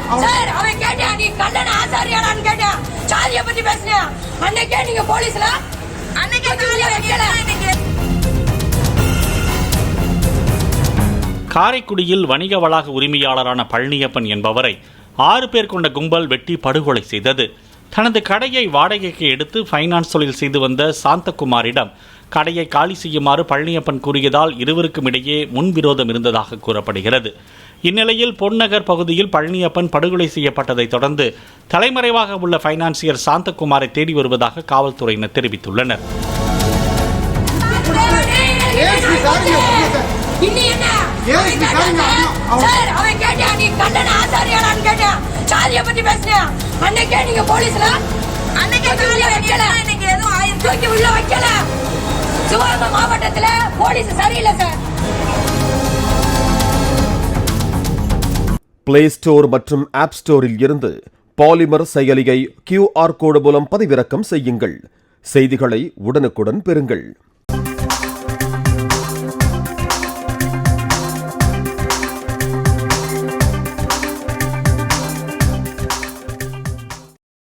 Sir அவன் கேட்டியா நீ கல்லண ஆசாரியாடான்னு கேட்டியா சாதியை பத்தி பேசுனியா அன்னைக்கே நீங்க போலீஸ்ல அன்னைக்கே வைக்கல. காரைக்குடியில் வணிக வளாக உரிமையாளரான பழனியப்பன் என்பவரை 6 பேர் கொண்ட கும்பல் வெட்டி படுகொலை செய்தது. தனது கடையை வாடகைக்கு எடுத்து ஃபைனான்ஸ் தொழில் செய்து வந்த சாந்தகுமாரிடம் கடையை காலி செய்யுமாறு பழனியப்பன் கூறியதால் இருவருக்கும் இடையே முன்விரோதம் இருந்ததாக கூறப்படுகிறது. இந்நிலையில் பொன்னகர் பகுதியில் பழனியப்பன் படுகொலை செய்யப்பட்டதை தொடர்ந்து தலைமறைவாக உள்ள ஃபைனான்சியர் சாந்தகுமாரை தேடி வருவதாக காவல்துறையினர் தெரிவித்துள்ளனர். மாவட்டத்தில் போலீஸ் சரியில்லை சார். பிளே ஸ்டோர் மற்றும் ஆப் ஸ்டோரில் இருந்து பாலிமர் செயலியை QR கோடு மூலம் பதிவிறக்கம் செய்யுங்கள். செய்திகளை உடனுக்குடன் பெறுங்கள்.